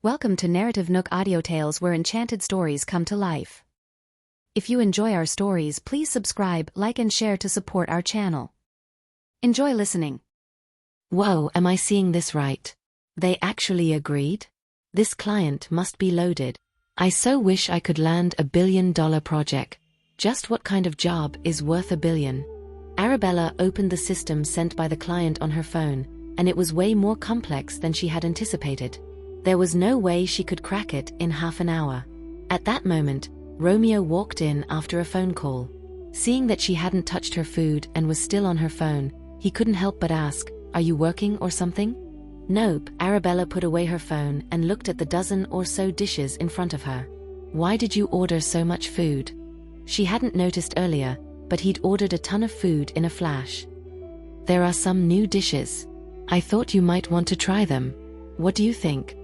Welcome to NarrativeNook Audiotales, where enchanted stories come to life. If you enjoy our stories, please subscribe, like and share to support our channel. Enjoy listening. Whoa, am I seeing this right? They actually agreed? This client must be loaded. I so wish I could land $1 billion project. Just what kind of job is worth $1 billion? Arabella opened the system sent by the client on her phone, and it was way more complex than she had anticipated. There was no way she could crack it in half an hour. At that moment, Romeo walked in after a phone call. Seeing that she hadn't touched her food and was still on her phone, he couldn't help but ask, "Are you working or something?" "Nope." Arabella put away her phone and looked at the dozen or so dishes in front of her. "Why did you order so much food?" She hadn't noticed earlier, but he'd ordered a ton of food in a flash. "There are some new dishes. I thought you might want to try them. What do you think?"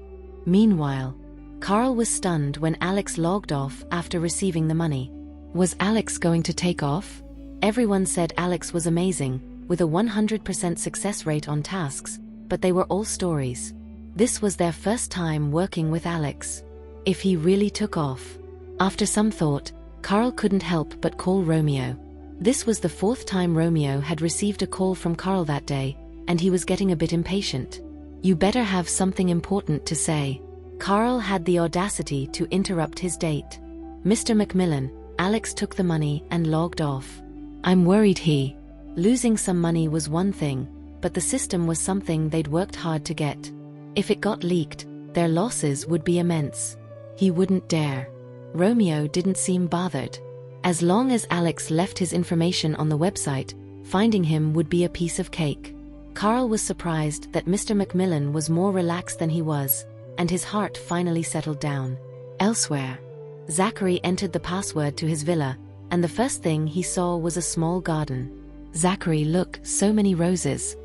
Meanwhile, Carl was stunned when Alex logged off after receiving the money. Was Alex going to take off? Everyone said Alex was amazing, with a 100% success rate on tasks, but they were all stories. This was their first time working with Alex. If he really took off? After some thought, Carl couldn't help but call Romeo. This was the fourth time Romeo had received a call from Carl that day, and he was getting a bit impatient. "You better have something important to say." Carl had the audacity to interrupt his date. "Mr. Macmillan," Alex took the money and logged off. "I'm worried he..." Losing some money was one thing, but the system was something they'd worked hard to get. If it got leaked, their losses would be immense. He wouldn't dare. Romeo didn't seem bothered. As long as Alex left his information on the website, finding him would be a piece of cake. Carl was surprised that Mr. Macmillan was more relaxed than he was, and his heart finally settled down. Elsewhere, Zachary entered the password to his villa, and the first thing he saw was a small garden. "Zachary, look, so many roses."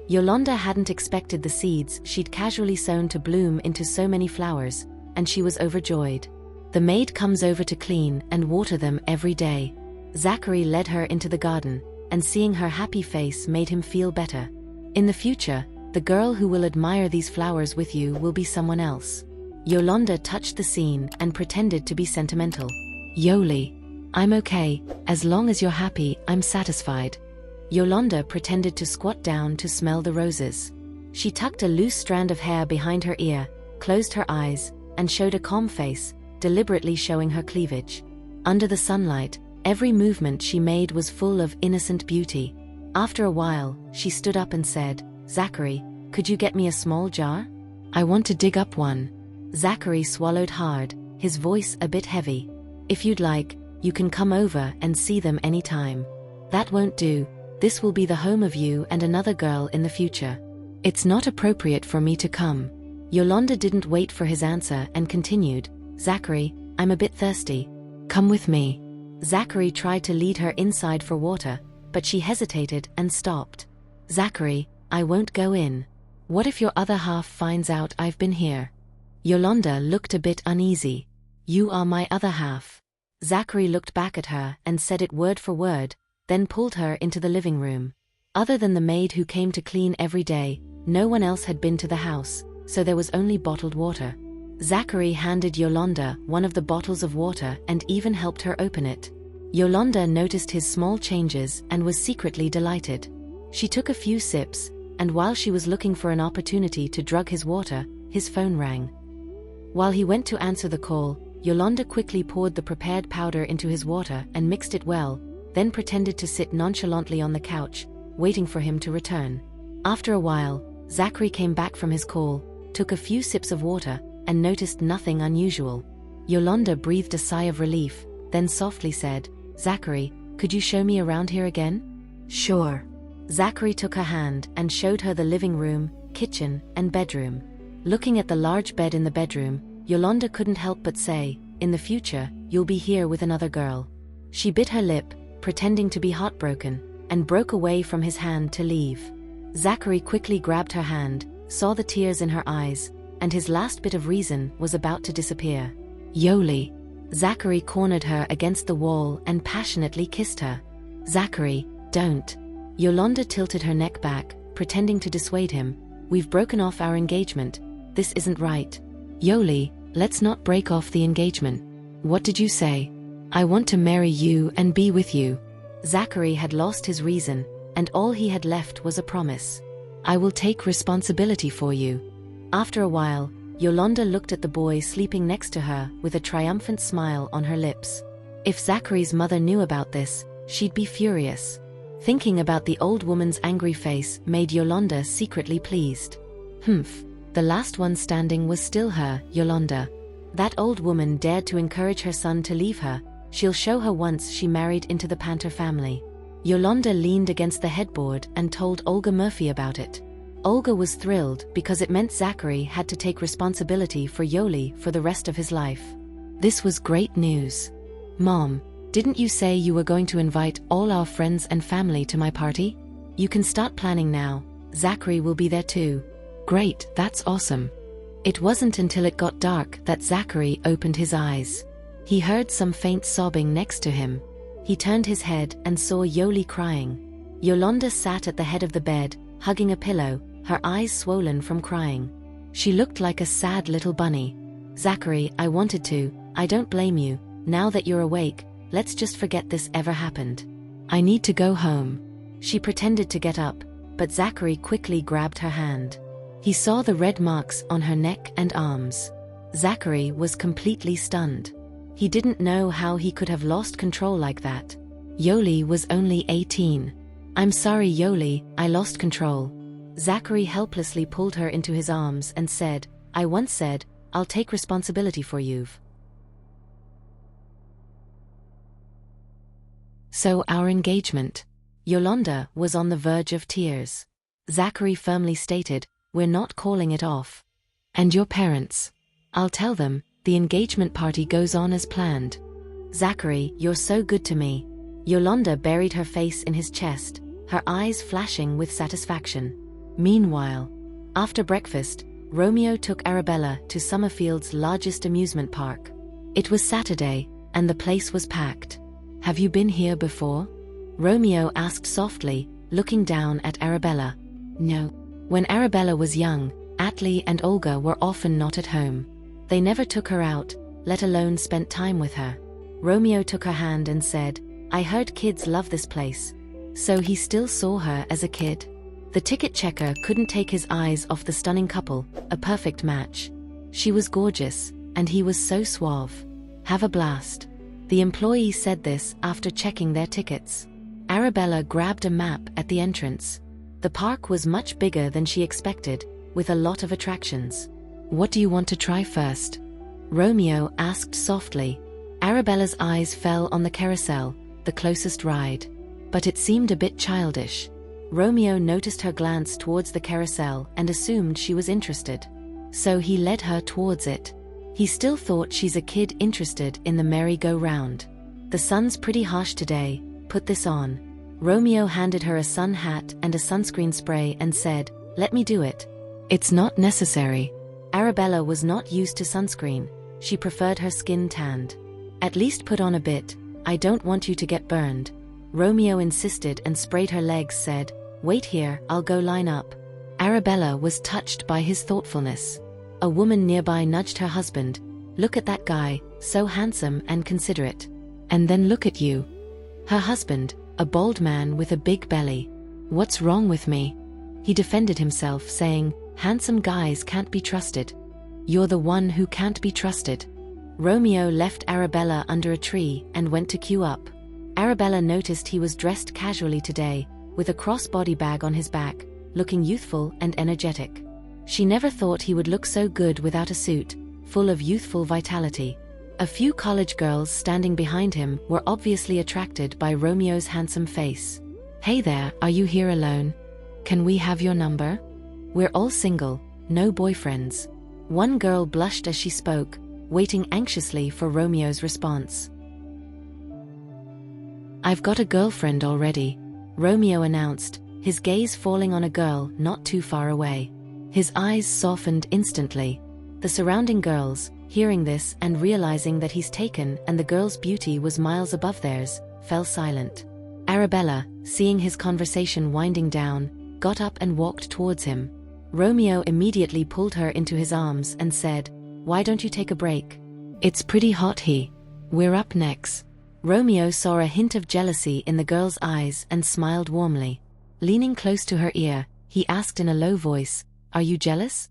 Yolanda hadn't expected the seeds she'd casually sown to bloom into so many flowers, and she was overjoyed. "The maid comes over to clean and water them every day." Zachary led her into the garden, and seeing her happy face made him feel better. "In the future, the girl who will admire these flowers with you will be someone else." Yolanda touched the scene and pretended to be sentimental. "Yoli, I'm okay, as long as you're happy, I'm satisfied." Yolanda pretended to squat down to smell the roses. She tucked a loose strand of hair behind her ear, closed her eyes, and showed a calm face, deliberately showing her cleavage. Under the sunlight, every movement she made was full of innocent beauty. After a while, she stood up and said, "Zachary, could you get me a small jar? I want to dig up one." Zachary swallowed hard, his voice a bit heavy. "If you'd like, you can come over and see them anytime." "That won't do. This will be the home of you and another girl in the future. It's not appropriate for me to come." Yolanda didn't wait for his answer and continued, "Zachary, I'm a bit thirsty. Come with me." Zachary tried to lead her inside for water, but she hesitated and stopped. "Zachary, I won't go in. What if your other half finds out I've been here?" Yolanda looked a bit uneasy. "You are my other half." Zachary looked back at her and said it word for word, then pulled her into the living room. Other than the maid who came to clean every day, no one else had been to the house, so there was only bottled water. Zachary handed Yolanda one of the bottles of water and even helped her open it. Yolanda noticed his small changes and was secretly delighted. She took a few sips, and while she was looking for an opportunity to drug his water, his phone rang. While he went to answer the call, Yolanda quickly poured the prepared powder into his water and mixed it well, then pretended to sit nonchalantly on the couch, waiting for him to return. After a while, Zachary came back from his call, took a few sips of water, and noticed nothing unusual. Yolanda breathed a sigh of relief, then softly said, "Zachary, could you show me around here again?" "Sure." Zachary took her hand and showed her the living room, kitchen, and bedroom. Looking at the large bed in the bedroom, Yolanda couldn't help but say, "In the future, you'll be here with another girl." She bit her lip, pretending to be heartbroken, and broke away from his hand to leave. Zachary quickly grabbed her hand, saw the tears in her eyes, and his last bit of reason was about to disappear. "Yoli." Zachary cornered her against the wall and passionately kissed her. "Zachary, don't." Yolanda tilted her neck back, pretending to dissuade him. "We've broken off our engagement. This isn't right." Yoli, let's not break off the engagement. What did you say? I want to marry you and be with you. Zachary had lost his reason, and all he had left was a promise. I will take responsibility for you. After a while, Yolanda looked at the boy sleeping next to her with a triumphant smile on her lips. If Zachary's mother knew about this, she'd be furious. Thinking about the old woman's angry face made Yolanda secretly pleased. The last one standing was still her, Yolanda. That old woman dared to encourage her son to leave her. She'll show her once she married into the Panther family. Yolanda leaned against the headboard and told Olga Murphy about it. Olga was thrilled because it meant Zachary had to take responsibility for Yoli for the rest of his life. This was great news. Mom, didn't you say you were going to invite all our friends and family to my party? You can start planning now. Zachary will be there too. Great, that's awesome. It wasn't until it got dark that Zachary opened his eyes. He heard some faint sobbing next to him. He turned his head and saw Yoli crying. Yolanda sat at the head of the bed, hugging a pillow, her eyes swollen from crying. She looked like a sad little bunny. Zachary, I wanted to, I don't blame you. Now that you're awake, let's just forget this ever happened. I need to go home. She pretended to get up, but Zachary quickly grabbed her hand. He saw the red marks on her neck and arms. Zachary was completely stunned. He didn't know how he could have lost control like that. Yoli was only 18. I'm sorry, Yoli, I lost control. Zachary helplessly pulled her into his arms and said, I once said, I'll take responsibility for you. So our engagement. Yolanda was on the verge of tears. Zachary firmly stated, we're not calling it off. And your parents? I'll tell them, the engagement party goes on as planned. Zachary, you're so good to me. Yolanda buried her face in his chest, her eyes flashing with satisfaction. Meanwhile, after breakfast, Romeo took Arabella to Summerfield's largest amusement park. It was Saturday, and the place was packed. Have you been here before? Romeo asked softly, looking down at Arabella. No. When Arabella was young, Atlee and Olga were often not at home. They never took her out, let alone spent time with her. Romeo took her hand and said, I heard kids love this place. So he still saw her as a kid? The ticket checker couldn't take his eyes off the stunning couple, a perfect match. She was gorgeous, and he was so suave. Have a blast. The employee said this after checking their tickets. Arabella grabbed a map at the entrance. The park was much bigger than she expected, with a lot of attractions. What do you want to try first? Romeo asked softly. Arabella's eyes fell on the carousel, the closest ride. But it seemed a bit childish. Romeo noticed her glance towards the carousel and assumed she was interested. So he led her towards it. He still thought she's a kid interested in the merry-go-round. The sun's pretty harsh today, put this on. Romeo handed her a sun hat and a sunscreen spray and said, let me do it. It's not necessary. Arabella was not used to sunscreen. She preferred her skin tanned. At least put on a bit. I don't want you to get burned. Romeo insisted and sprayed her legs, said, wait here, I'll go line up. Arabella was touched by his thoughtfulness. A woman nearby nudged her husband. Look at that guy, so handsome and considerate. And then look at you. Her husband, a bald man with a big belly. What's wrong with me? He defended himself, saying, handsome guys can't be trusted. You're the one who can't be trusted. Romeo left Arabella under a tree and went to queue up. Arabella noticed he was dressed casually today, with a crossbody bag on his back, looking youthful and energetic. She never thought he would look so good without a suit, full of youthful vitality. A few college girls standing behind him were obviously attracted by Romeo's handsome face. Hey there, are you here alone? Can we have your number? We're all single, no boyfriends. One girl blushed as she spoke, waiting anxiously for Romeo's response. I've got a girlfriend already, Romeo announced, his gaze falling on a girl not too far away. His eyes softened instantly. The surrounding girls, hearing this and realizing that he's taken and the girl's beauty was miles above theirs, fell silent. Arabella, seeing his conversation winding down, got up and walked towards him. Romeo immediately pulled her into his arms and said, Why don't you take a break? It's pretty hot here. We're up next. Romeo saw a hint of jealousy in the girl's eyes and smiled warmly. Leaning close to her ear, he asked in a low voice, "Are you jealous?"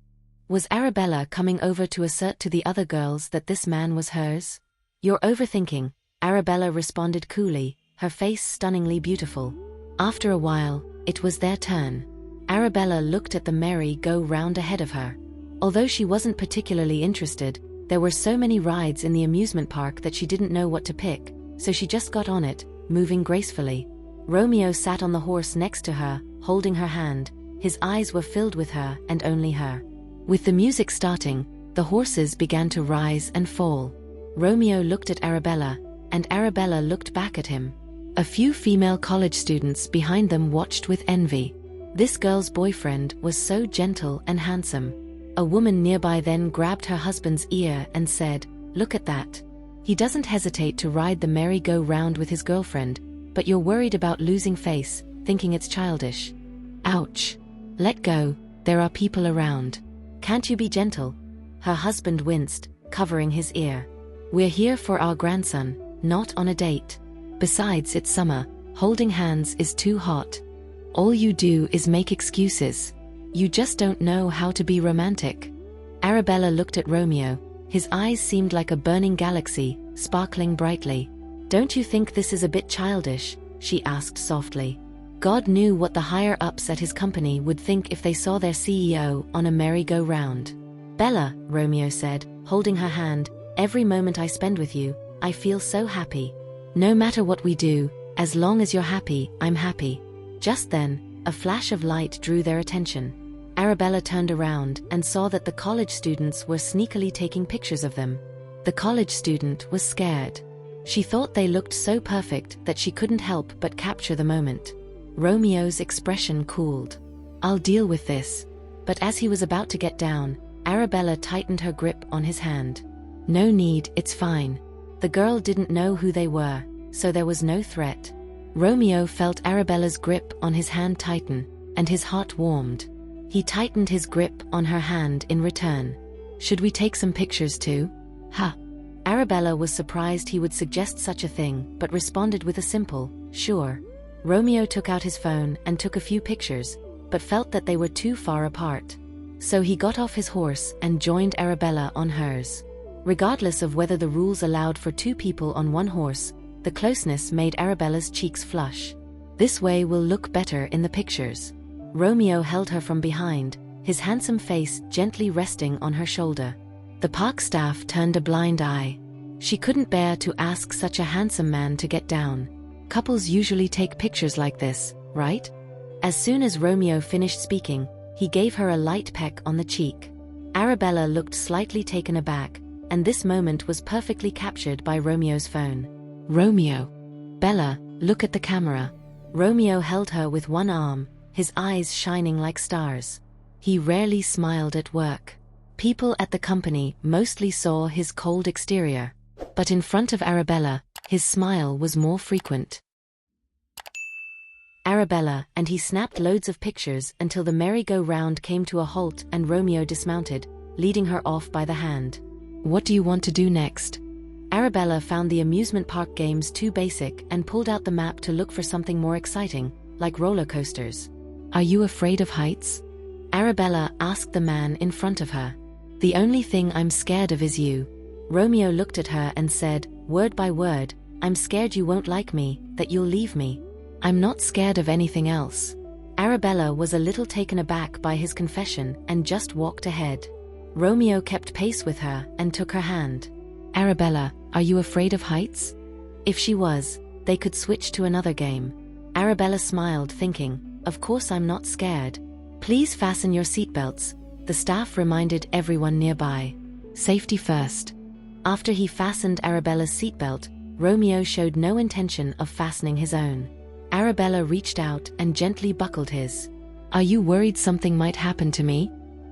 Was Arabella coming over to assert to the other girls that this man was hers? "You're overthinking," Arabella responded coolly, her face stunningly beautiful. After a while, it was their turn. Arabella looked at the merry-go-round ahead of her. Although she wasn't particularly interested, there were so many rides in the amusement park that she didn't know what to pick, so she just got on it, moving gracefully. Romeo sat on the horse next to her, holding her hand. His eyes were filled with her and only her. With the music starting, the horses began to rise and fall. Romeo looked at Arabella, and Arabella looked back at him. A few female college students behind them watched with envy. This girl's boyfriend was so gentle and handsome. A woman nearby then grabbed her husband's ear and said, "Look at that. He doesn't hesitate to ride the merry-go-round with his girlfriend, but you're worried about losing face, thinking it's childish. Ouch. Let go, there are people around. Can't you be gentle?" Her husband winced, covering his ear. "We're here for our grandson, not on a date. Besides, it's summer, holding hands is too hot. All you do is make excuses. You just don't know how to be romantic." Arabella looked at Romeo. His eyes seemed like a burning galaxy, sparkling brightly. "Don't you think this is a bit childish?" she asked softly. God knew what the higher-ups at his company would think if they saw their CEO on a merry-go-round. "Bella," Romeo said, holding her hand, "every moment I spend with you, I feel so happy. No matter what we do, as long as you're happy, I'm happy." Just then, a flash of light drew their attention. Arabella turned around and saw that the college students were sneakily taking pictures of them. The college student was scared. She thought they looked so perfect that she couldn't help but capture the moment. Romeo's expression cooled. "I'll deal with this." But as he was about to get down, Arabella tightened her grip on his hand. "No need, it's fine." The girl didn't know who they were, so there was no threat. Romeo felt Arabella's grip on his hand tighten, and his heart warmed. He tightened his grip on her hand in return. "Should we take some pictures too?" "Ha." Arabella was surprised he would suggest such a thing, but responded with a simple, "Sure." Romeo took out his phone and took a few pictures, but felt that they were too far apart. So he got off his horse and joined Arabella on hers. Regardless of whether the rules allowed for two people on one horse, the closeness made Arabella's cheeks flush. "This way will look better in the pictures." Romeo held her from behind, his handsome face gently resting on her shoulder. The park staff turned a blind eye. She couldn't bear to ask such a handsome man to get down. Couples usually take pictures like this, right? As soon as Romeo finished speaking, he gave her a light peck on the cheek. Arabella looked slightly taken aback, and this moment was perfectly captured by Romeo's phone. "Romeo." "Bella, look at the camera." Romeo held her with one arm, his eyes shining like stars. He rarely smiled at work. People at the company mostly saw his cold exterior, but in front of Arabella, his smile was more frequent. Arabella and he snapped loads of pictures until the merry-go-round came to a halt and Romeo dismounted, leading her off by the hand. "What do you want to do next?" Arabella found the amusement park games too basic and pulled out the map to look for something more exciting, like roller coasters. "Are you afraid of heights?" Arabella asked the man in front of her. "The only thing I'm scared of is you." Romeo looked at her and said, word by word, "I'm scared you won't like me, that you'll leave me. I'm not scared of anything else." Arabella was a little taken aback by his confession and just walked ahead. Romeo kept pace with her and took her hand. "Arabella, are you afraid of heights?" If she was, they could switch to another game. Arabella smiled, thinking, "Of course I'm not scared." "Please fasten your seatbelts," the staff reminded everyone nearby. "Safety first." After he fastened Arabella's seatbelt, Romeo showed no intention of fastening his own. Arabella reached out and gently buckled his. "Are you worried something might happen to me?"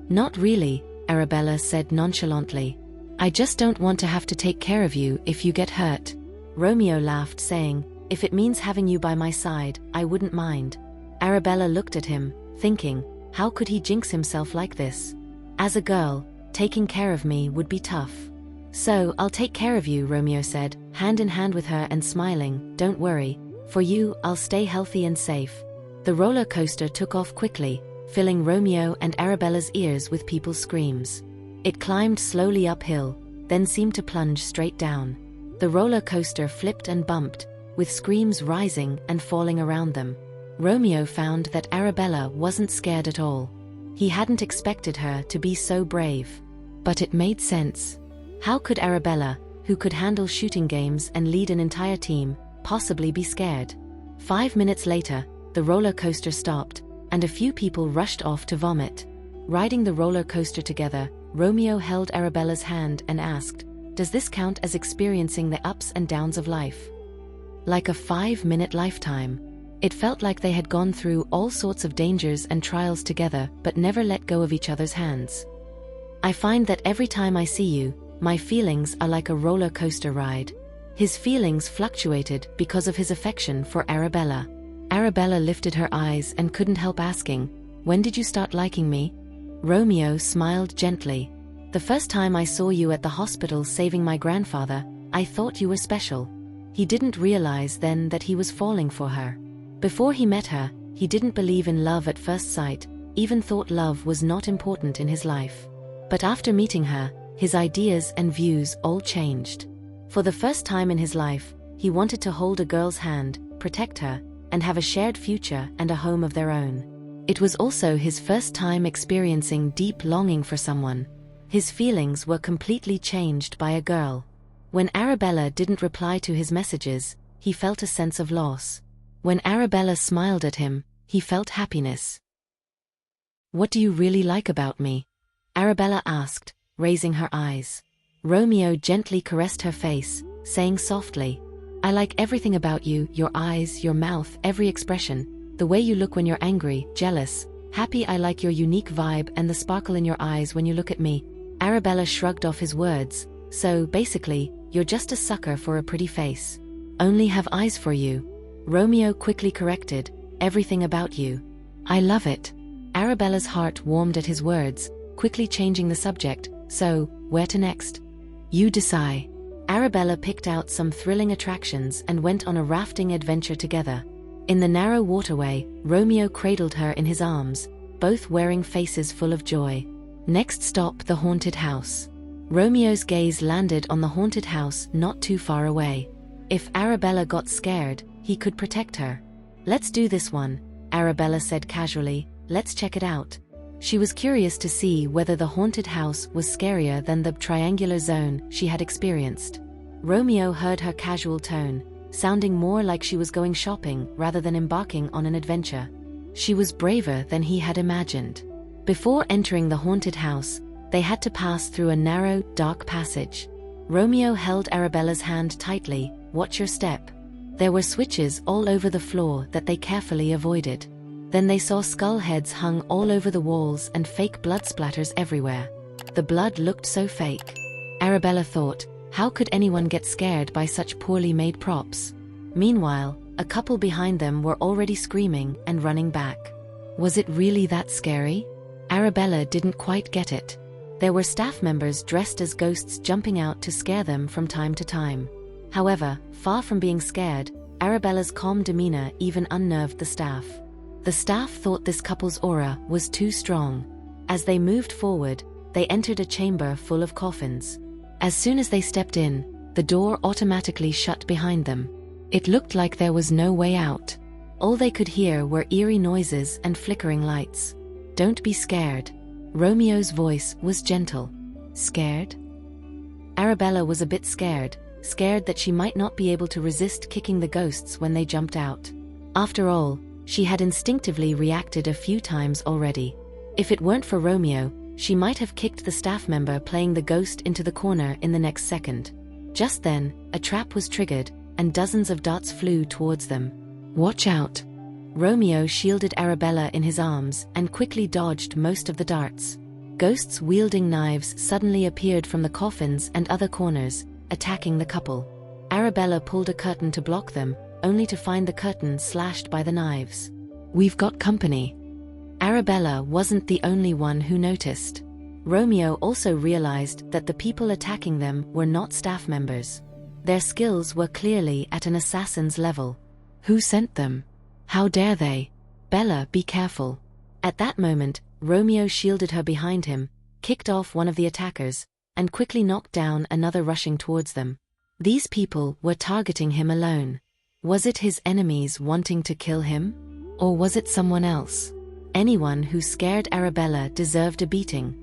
"Not really," Arabella said nonchalantly. "I just don't want to have to take care of you if you get hurt." Romeo laughed, saying, "If it means having you by my side, I wouldn't mind." Arabella looked at him, thinking, how could he jinx himself like this? As a girl, taking care of me would be tough. So, I'll take care of you, Romeo said, hand in hand with her and smiling. Don't worry. For you, I'll stay healthy and safe. The roller coaster took off quickly, filling Romeo and Arabella's ears with people's screams. It climbed slowly uphill, then seemed to plunge straight down. The roller coaster flipped and bumped, with screams rising and falling around them. Romeo found that Arabella wasn't scared at all. He hadn't expected her to be so brave. But it made sense. How could Arabella, who could handle shooting games and lead an entire team, possibly be scared? 5 minutes later, the roller coaster stopped, and a few people rushed off to vomit. Riding the roller coaster together, Romeo held Arabella's hand and asked, "Does this count as experiencing the ups and downs of life?" Like a 5-minute lifetime. It felt like they had gone through all sorts of dangers and trials together but never let go of each other's hands. "I find that every time I see you, my feelings are like a roller coaster ride." His feelings fluctuated because of his affection for Arabella. Arabella lifted her eyes and couldn't help asking, "When did you start liking me?" Romeo smiled gently. "The first time I saw you at the hospital saving my grandfather, I thought you were special." He didn't realize then that he was falling for her. Before he met her, he didn't believe in love at first sight, even thought love was not important in his life. But after meeting her, his ideas and views all changed. For the first time in his life, he wanted to hold a girl's hand, protect her, and have a shared future and a home of their own. It was also his first time experiencing deep longing for someone. His feelings were completely changed by a girl. When Arabella didn't reply to his messages, he felt a sense of loss. When Arabella smiled at him, he felt happiness. "What do you really like about me?" Arabella asked, raising her eyes. Romeo gently caressed her face, saying softly, "I like everything about you, your eyes, your mouth, every expression, the way you look when you're angry, jealous, happy. I like your unique vibe and the sparkle in your eyes when you look at me." Arabella shrugged off his words. "So, basically, you're just a sucker for a pretty face. Only have eyes for you." Romeo quickly corrected, "Everything about you. I love it." Arabella's heart warmed at his words, quickly changing the subject. "So, where to next?" "You decide." Arabella picked out some thrilling attractions and went on a rafting adventure together. In the narrow waterway, Romeo cradled her in his arms, both wearing faces full of joy. Next stop, the haunted house. Romeo's gaze landed on the haunted house not too far away. If Arabella got scared, he could protect her. "Let's do this one," Arabella said casually. "Let's check it out." She was curious to see whether the haunted house was scarier than the triangular zone she had experienced. Romeo heard her casual tone, sounding more like she was going shopping rather than embarking on an adventure. She was braver than he had imagined. Before entering the haunted house, they had to pass through a narrow, dark passage. Romeo held Arabella's hand tightly. "Watch your step." There were switches all over the floor that they carefully avoided. Then they saw skull heads hung all over the walls and fake blood splatters everywhere. The blood looked so fake. Arabella thought, how could anyone get scared by such poorly made props? Meanwhile, a couple behind them were already screaming and running back. Was it really that scary? Arabella didn't quite get it. There were staff members dressed as ghosts jumping out to scare them from time to time. However, far from being scared, Arabella's calm demeanor even unnerved the staff. The staff thought this couple's aura was too strong. As they moved forward, they entered a chamber full of coffins. As soon as they stepped in, the door automatically shut behind them. It looked like there was no way out. All they could hear were eerie noises and flickering lights. "Don't be scared." Romeo's voice was gentle. "Scared?" Arabella was a bit scared that she might not be able to resist kicking the ghosts when they jumped out. After all, she had instinctively reacted a few times already. If it weren't for Romeo, she might have kicked the staff member playing the ghost into the corner in the next second. Just then, a trap was triggered, and dozens of darts flew towards them. "Watch out!" Romeo shielded Arabella in his arms and quickly dodged most of the darts. Ghosts wielding knives suddenly appeared from the coffins and other corners, attacking the couple. Arabella pulled a curtain to block them, only to find the curtain slashed by the knives. "We've got company." Arabella wasn't the only one who noticed. Romeo also realized that the people attacking them were not staff members. Their skills were clearly at an assassin's level. Who sent them? How dare they? Bella, be careful. At that moment, Romeo shielded her behind him, kicked off one of the attackers, and quickly knocked down another rushing towards them. These people were targeting him alone. Was it his enemies wanting to kill him? Or was it someone else? Anyone who scared Arabella deserved a beating.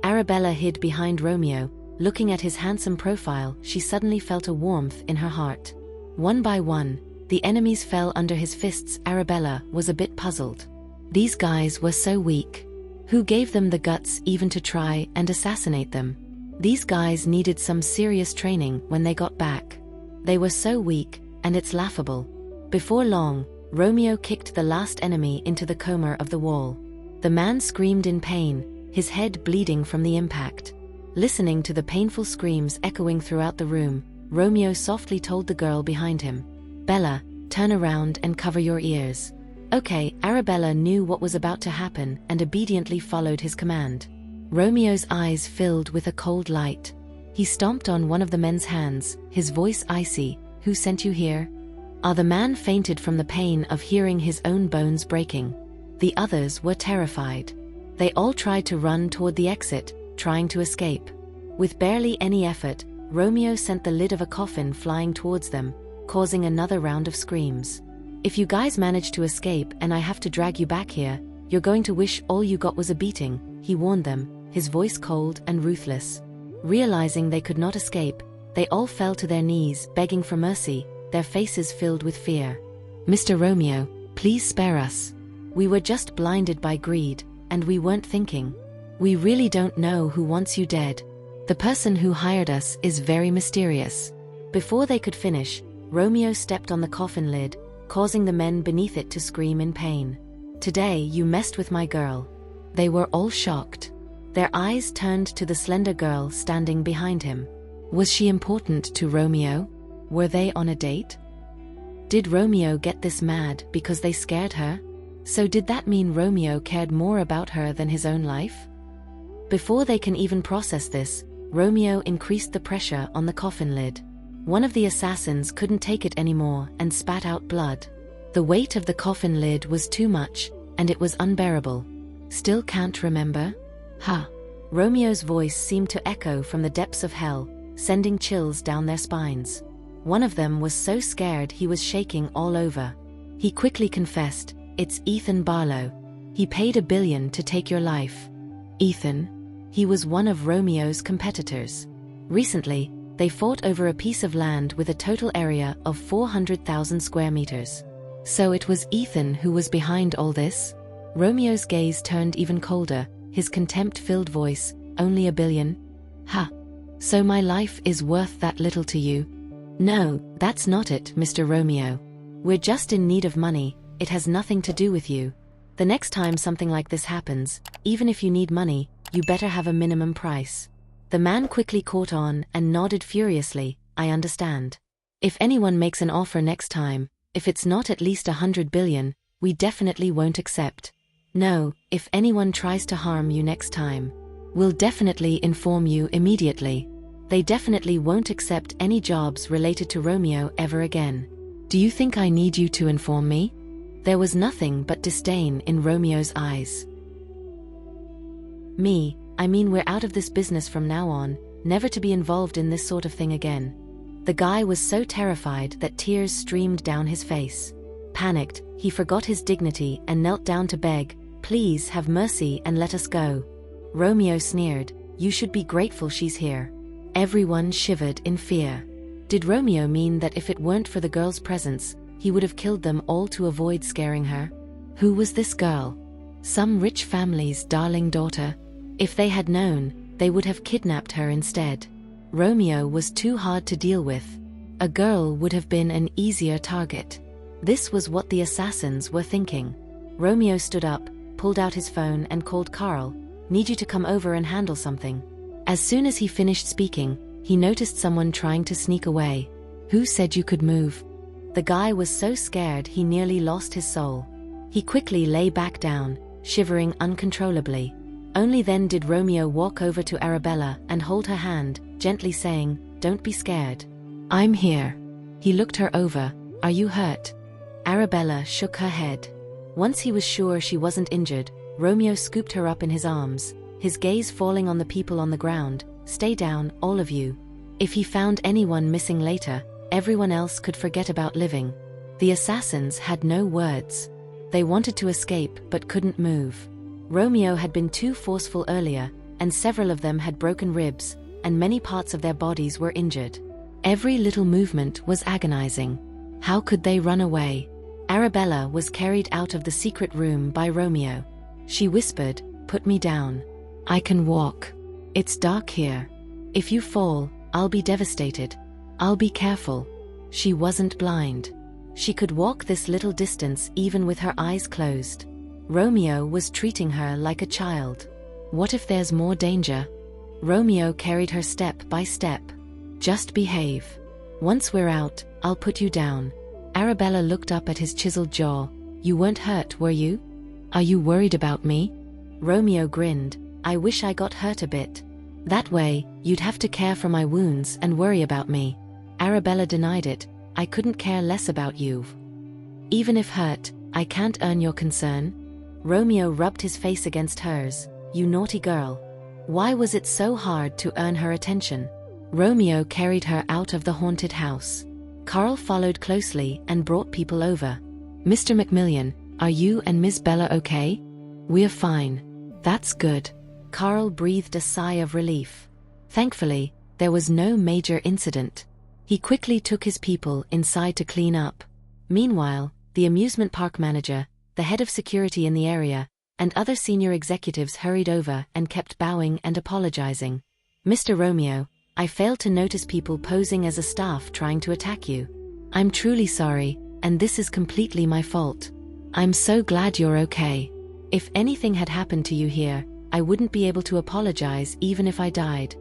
Arabella hid behind Romeo. Looking at his handsome profile, she suddenly felt a warmth in her heart. One by one, the enemies fell under his fists. Arabella was a bit puzzled. These guys were so weak. Who gave them the guts even to try and assassinate them? These guys needed some serious training when they got back. They were so weak, and it's laughable. Before long, Romeo kicked the last enemy into the coma of the wall. The man screamed in pain, his head bleeding from the impact. Listening to the painful screams echoing throughout the room, Romeo softly told the girl behind him, "Bella, turn around and cover your ears." Okay, Arabella knew what was about to happen and obediently followed his command. Romeo's eyes filled with a cold light. He stomped on one of the men's hands, his voice icy. "Who sent you here?" The man fainted from the pain of hearing his own bones breaking. The others were terrified. They all tried to run toward the exit, trying to escape. With barely any effort, Romeo sent the lid of a coffin flying towards them, causing another round of screams. "If you guys manage to escape and I have to drag you back here, you're going to wish all you got was a beating," he warned them, his voice cold and ruthless. Realizing they could not escape, they all fell to their knees, begging for mercy, their faces filled with fear. "Mr. Romeo, please spare us. We were just blinded by greed, and we weren't thinking. We really don't know who wants you dead. The person who hired us is very mysterious." Before they could finish, Romeo stepped on the coffin lid, causing the men beneath it to scream in pain. "Today you messed with my girl." They were all shocked. Their eyes turned to the slender girl standing behind him. Was she important to Romeo? Were they on a date? Did Romeo get this mad because they scared her? So did that mean Romeo cared more about her than his own life? Before they can even process this, Romeo increased the pressure on the coffin lid. One of the assassins couldn't take it anymore and spat out blood. The weight of the coffin lid was too much, and it was unbearable. "Still can't remember? Ha!" Romeo's voice seemed to echo from the depths of hell, sending chills down their spines. One of them was so scared he was shaking all over. He quickly confessed, "It's Ethan Barlow. He paid $1 billion to take your life." Ethan? He was one of Romeo's competitors. Recently, they fought over a piece of land with a total area of 400,000 square meters. So it was Ethan who was behind all this? Romeo's gaze turned even colder, his contempt-filled voice, "Only $1 billion? Ha! So my life is worth that little to you?" "No, that's not it, Mr. Romeo. We're just in need of money, it has nothing to do with you. The next time something like this happens, even if you need money, you better have a minimum price." The man quickly caught on and nodded furiously, "I understand. If anyone makes an offer next time, if it's not at least $100 billion, we definitely won't accept. No, if anyone tries to harm you next time, we'll definitely inform you immediately. They definitely won't accept any jobs related to Romeo ever again. Do you think I need you to inform me?" There was nothing but disdain in Romeo's eyes. I mean we're out of this business from now on, never to be involved in this sort of thing again." The guy was so terrified that tears streamed down his face. Panicked, he forgot his dignity and knelt down to beg, "Please have mercy and let us go." Romeo sneered, "You should be grateful she's here." Everyone shivered in fear. Did Romeo mean that if it weren't for the girl's presence, he would have killed them all to avoid scaring her? Who was this girl? Some rich family's darling daughter? If they had known, they would have kidnapped her instead. Romeo was too hard to deal with. A girl would have been an easier target. This was what the assassins were thinking. Romeo stood up, pulled out his phone and called Carl, "Need you to come over and handle something." As soon as he finished speaking, he noticed someone trying to sneak away. "Who said you could move?" The guy was so scared he nearly lost his soul. He quickly lay back down, shivering uncontrollably. Only then did Romeo walk over to Arabella and hold her hand, gently saying, "Don't be scared. I'm here." He looked her over. "Are you hurt?" Arabella shook her head. Once he was sure she wasn't injured, Romeo scooped her up in his arms, his gaze falling on the people on the ground. "Stay down, all of you. If he found anyone missing later, everyone else could forget about living." The assassins had no words. They wanted to escape but couldn't move. Romeo had been too forceful earlier, and several of them had broken ribs, and many parts of their bodies were injured. Every little movement was agonizing. How could they run away? Arabella was carried out of the secret room by Romeo. She whispered, "Put me down. I can walk. It's dark here. If you fall, I'll be devastated. I'll be careful." She wasn't blind. She could walk this little distance even with her eyes closed. Romeo was treating her like a child. What if there's more danger? Romeo carried her step by step. "Just behave. Once we're out, I'll put you down." Arabella looked up at his chiseled jaw. "You weren't hurt, were you? Are you worried about me?" Romeo grinned. "I wish I got hurt a bit. That way, you'd have to care for my wounds and worry about me." Arabella denied it. "I couldn't care less about you. Even if hurt, I can't earn your concern." Romeo rubbed his face against hers. "You naughty girl. Why was it so hard to earn her attention?" Romeo carried her out of the haunted house. Carl followed closely and brought people over. "Mr. Macmillan, are you and Miss Bella okay?" "We're fine." "That's good." Carl breathed a sigh of relief. Thankfully, there was no major incident. He quickly took his people inside to clean up. Meanwhile, the amusement park manager, the head of security in the area, and other senior executives hurried over and kept bowing and apologizing. "Mr. Romeo, I failed to notice people posing as a staff trying to attack you. I'm truly sorry, and this is completely my fault. I'm so glad you're okay. If anything had happened to you here, I wouldn't be able to apologize even if I died.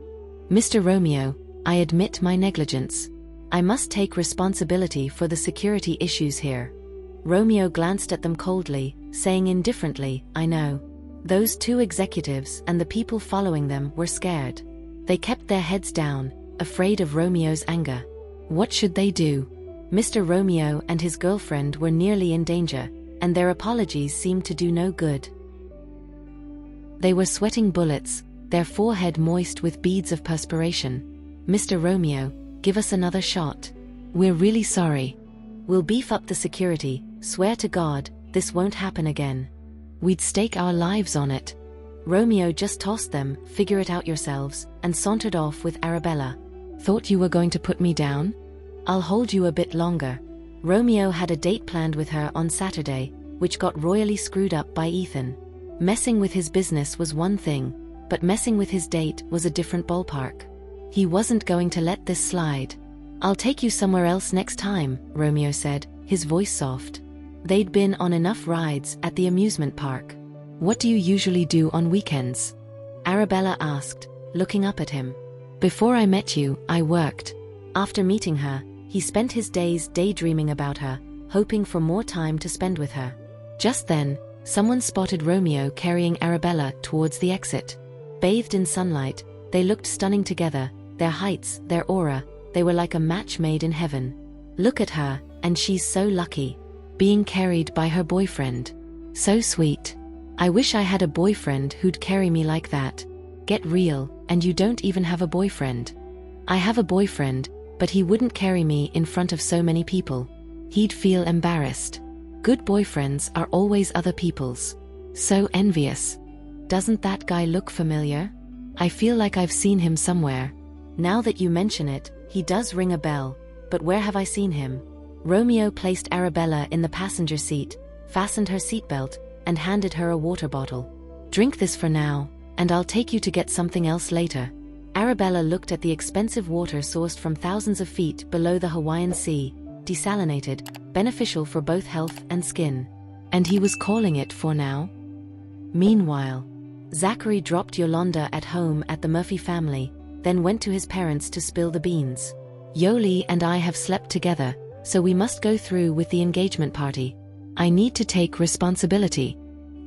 Mr. Romeo, I admit my negligence. I must take responsibility for the security issues here." Romeo glanced at them coldly, saying indifferently, "I know." Those two executives and the people following them were scared. They kept their heads down, afraid of Romeo's anger. What should they do? Mr. Romeo and his girlfriend were nearly in danger, and their apologies seemed to do no good. They were sweating bullets, their forehead moist with beads of perspiration. "Mr. Romeo, give us another shot. We're really sorry. We'll beef up the security, swear to God, this won't happen again. We'd stake our lives on it." Romeo just tossed them, "Figure it out yourselves," and sauntered off with Arabella. "Thought you were going to put me down? I'll hold you a bit longer." Romeo had a date planned with her on Saturday, which got royally screwed up by Ethan. Messing with his business was one thing, but messing with his date was a different ballpark. He wasn't going to let this slide. "I'll take you somewhere else next time," Romeo said, his voice soft. They'd been on enough rides at the amusement park. "What do you usually do on weekends?" Arabella asked, looking up at him. "Before I met you, I worked." After meeting her, he spent his days daydreaming about her, hoping for more time to spend with her. Just then, someone spotted Romeo carrying Arabella towards the exit. Bathed in sunlight, they looked stunning together, their heights, their aura, they were like a match made in heaven. Look at her, and she's so lucky. Being carried by her boyfriend. So sweet. I wish I had a boyfriend who'd carry me like that. Get real, and you don't even have a boyfriend. I have a boyfriend, but he wouldn't carry me in front of so many people. He'd feel embarrassed. Good boyfriends are always other people's. So envious. Doesn't that guy look familiar? I feel like I've seen him somewhere. Now that you mention it, he does ring a bell, but where have I seen him? Romeo placed Arabella in the passenger seat, fastened her seatbelt, and handed her a water bottle. "Drink this for now, and I'll take you to get something else later." Arabella looked at the expensive water sourced from thousands of feet below the Hawaiian Sea, desalinated, beneficial for both health and skin. And he was calling it for now? Meanwhile, Zachary dropped Yolanda at home at the Murphy family, then went to his parents to spill the beans. "Yoli and I have slept together, so we must go through with the engagement party. I need to take responsibility."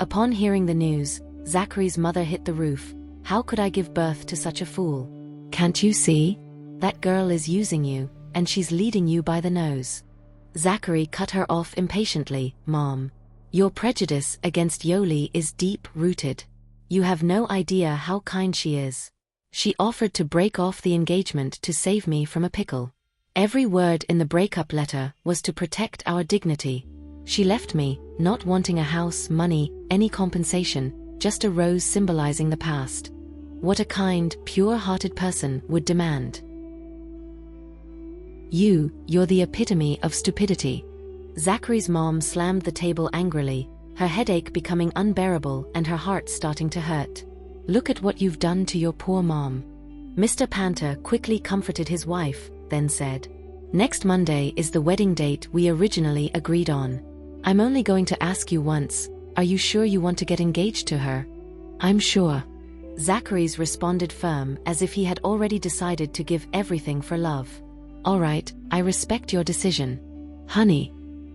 Upon hearing the news, Zachary's mother hit the roof. How could I give birth to such a fool? Can't you see? That girl is using you, and she's leading you by the nose. Zachary cut her off impatiently. Mom, your prejudice against Yoli is deep-rooted. You have no idea how kind she is. She offered to break off the engagement to save me from a pickle. Every word in the breakup letter was to protect our dignity. She left me, not wanting a house, money, any compensation, just a rose symbolizing the past. What a kind, pure-hearted person would demand. You're the epitome of stupidity. Zachary's mom slammed the table angrily, her headache becoming unbearable and her heart starting to hurt. Look at what you've done to your poor mom. Mr. Panther quickly comforted his wife, then said, Next Monday is the wedding date we originally agreed on. I'm only going to ask you once, are you sure you want to get engaged to her? I'm sure. Zachary's responded firm as if he had already decided to give everything for love. All right, I respect your decision. Honey.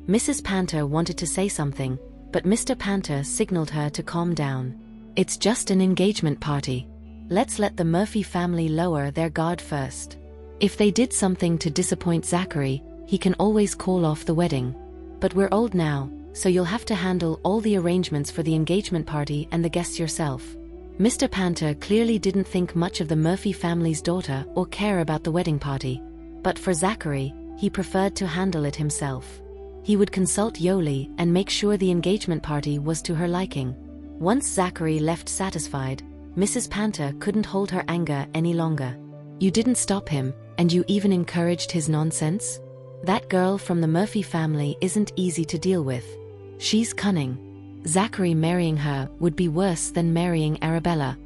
Mrs. Panther wanted to say something, but Mr. Panther signaled her to calm down. It's just an engagement party. Let's let the Murphy family lower their guard first. If they did something to disappoint Zachary, he can always call off the wedding. But we're old now, so you'll have to handle all the arrangements for the engagement party and the guests yourself. Mr. Panther clearly didn't think much of the Murphy family's daughter or care about the wedding party. But for Zachary, he preferred to handle it himself. He would consult Yoli and make sure the engagement party was to her liking. Once Zachary left satisfied, Mrs. Panther couldn't hold her anger any longer. You didn't stop him, and you even encouraged his nonsense? That girl from the Murphy family isn't easy to deal with. She's cunning. Zachary marrying her would be worse than marrying Arabella.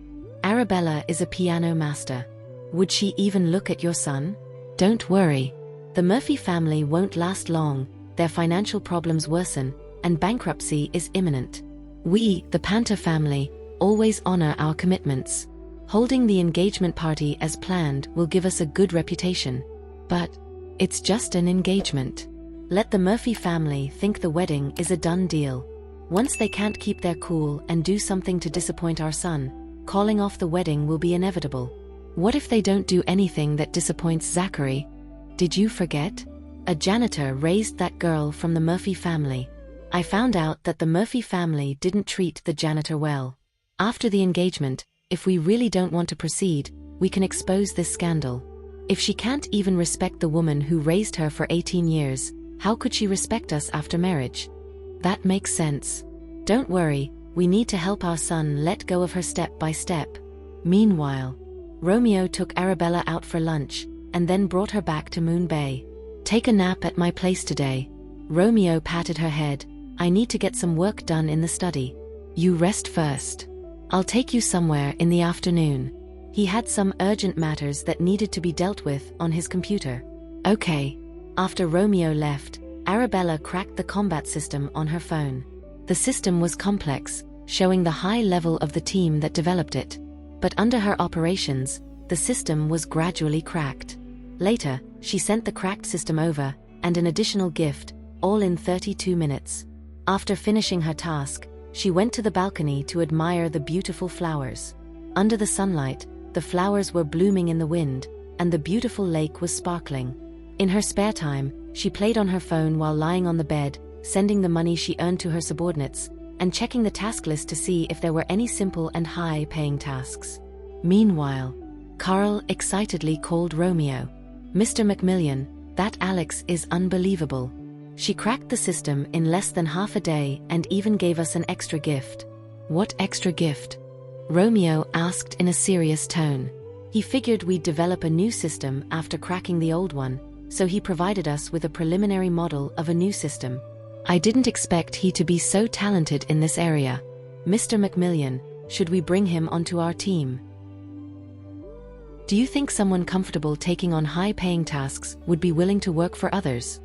Arabella is a piano master. Would she even look at your son? Don't worry. The Murphy family won't last long, their financial problems worsen, and bankruptcy is imminent. We, the Panther family, always honor our commitments. Holding the engagement party as planned will give us a good reputation. But it's just an engagement. Let the Murphy family think the wedding is a done deal. Once they can't keep their cool and do something to disappoint our son, calling off the wedding will be inevitable. What if they don't do anything that disappoints Zachary? Did you forget? A janitor raised that girl from the Murphy family. I found out that the Murphy family didn't treat the janitor well. After the engagement, if we really don't want to proceed, we can expose this scandal. If she can't even respect the woman who raised her for 18 years, how could she respect us after marriage? That makes sense. Don't worry, we need to help our son let go of her step by step. Meanwhile, Romeo took Arabella out for lunch, and then brought her back to Moon Bay. Take a nap at my place today. Romeo patted her head. I need to get some work done in the study. You rest first. I'll take you somewhere in the afternoon. He had some urgent matters that needed to be dealt with on his computer. Okay. After Romeo left, Arabella cracked the combat system on her phone. The system was complex, showing the high level of the team that developed it. But under her operations, the system was gradually cracked. Later, she sent the cracked system over, and an additional gift, all in 32 minutes. After finishing her task, she went to the balcony to admire the beautiful flowers. Under the sunlight, the flowers were blooming in the wind, and the beautiful lake was sparkling. In her spare time, she played on her phone while lying on the bed, sending the money she earned to her subordinates, and checking the task list to see if there were any simple and high-paying tasks. Meanwhile, Carl excitedly called Romeo. Mr. Macmillan, that Alex is unbelievable. She cracked the system in less than half a day and even gave us an extra gift. What extra gift? Romeo asked in a serious tone. He figured we'd develop a new system after cracking the old one, so he provided us with a preliminary model of a new system. I didn't expect he to be so talented in this area. Mr. Macmillan, should we bring him onto our team? Do you think someone comfortable taking on high-paying tasks would be willing to work for others?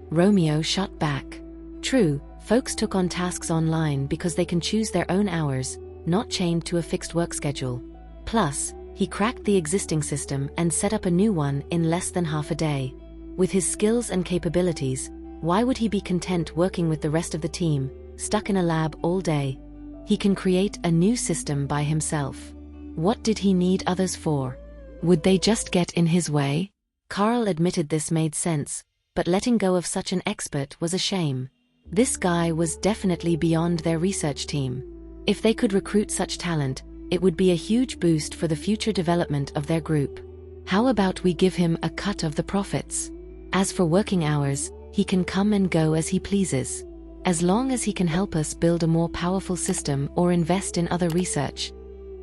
Romeo shot back. True, folks took on tasks online because they can choose their own hours, not chained to a fixed work schedule. Plus, he cracked the existing system and set up a new one in less than half a day. With his skills and capabilities, why would he be content working with the rest of the team, stuck in a lab all day? He can create a new system by himself. What did he need others for? Would they just get in his way? Carl admitted this made sense, but letting go of such an expert was a shame. This guy was definitely beyond their research team. If they could recruit such talent, it would be a huge boost for the future development of their group. How about we give him a cut of the profits? As for working hours, he can come and go as he pleases. As long as he can help us build a more powerful system or invest in other research.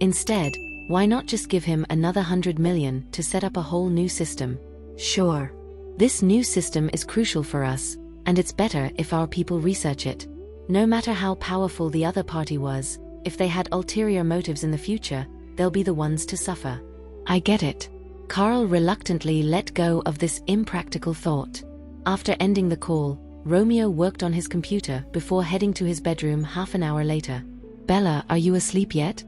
Instead, why not just give him another 100 million to set up a whole new system? Sure. This new system is crucial for us, and it's better if our people research it. No matter how powerful the other party was, if they had ulterior motives in the future, they'll be the ones to suffer. I get it. Carl reluctantly let go of this impractical thought. After ending the call, Romeo worked on his computer before heading to his bedroom half an hour later. Bella, are you asleep yet?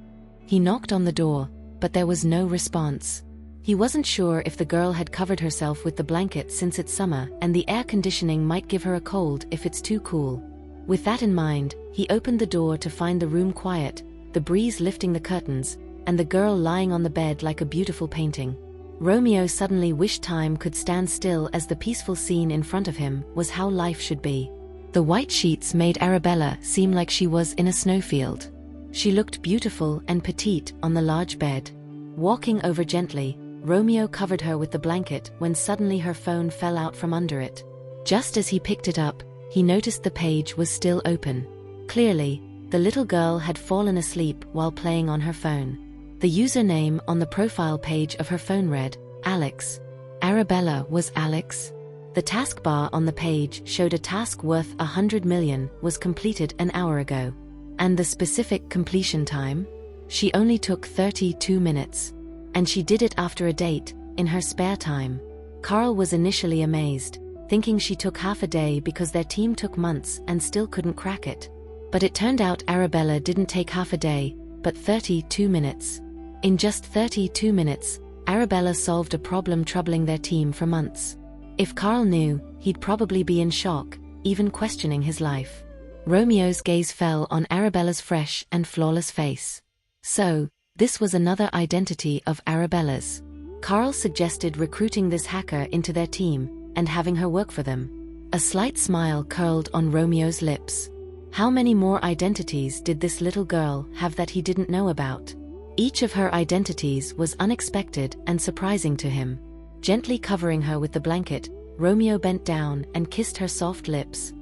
He knocked on the door, but there was no response. He wasn't sure if the girl had covered herself with the blanket since it's summer and the air conditioning might give her a cold if it's too cool. With that in mind, he opened the door to find the room quiet, the breeze lifting the curtains, and the girl lying on the bed like a beautiful painting. Romeo suddenly wished time could stand still as the peaceful scene in front of him was how life should be. The white sheets made Arabella seem like she was in a snowfield. She looked beautiful and petite on the large bed. Walking over gently, Romeo covered her with the blanket when suddenly her phone fell out from under it. Just as he picked it up, he noticed the page was still open. Clearly, the little girl had fallen asleep while playing on her phone. The username on the profile page of her phone read, Alex. Arabella was Alex. The taskbar on the page showed a task worth 100 million was completed an hour ago. And the specific completion time? She only took 32 minutes. And she did it after a date, in her spare time. Carl was initially amazed, thinking she took half a day because their team took months and still couldn't crack it. But it turned out Arabella didn't take half a day, but 32 minutes. In just 32 minutes, Arabella solved a problem troubling their team for months. If Carl knew, he'd probably be in shock, even questioning his life. Romeo's gaze fell on Arabella's fresh and flawless face. So, this was another identity of Arabella's. Carl suggested recruiting this hacker into their team and having her work for them. A slight smile curled on Romeo's lips. How many more identities did this little girl have that he didn't know about? Each of her identities was unexpected and surprising to him. Gently covering her with the blanket, Romeo bent down and kissed her soft lips.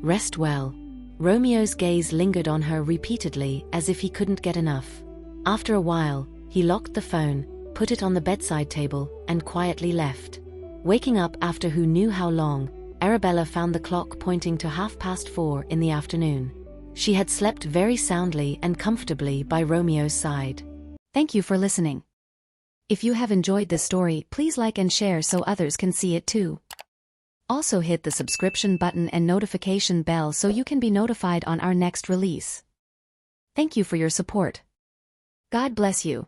Rest well. Romeo's gaze lingered on her repeatedly as if he couldn't get enough. After a while, he locked the phone, put it on the bedside table, and quietly left. Waking up after who knew how long, Arabella found the clock pointing to 4:30 in the afternoon. She had slept very soundly and comfortably by Romeo's side. Thank you for listening. If you have enjoyed this story, please like and share so others can see it too. Also hit the subscription button and notification bell so you can be notified on our next release. Thank you for your support. God bless you.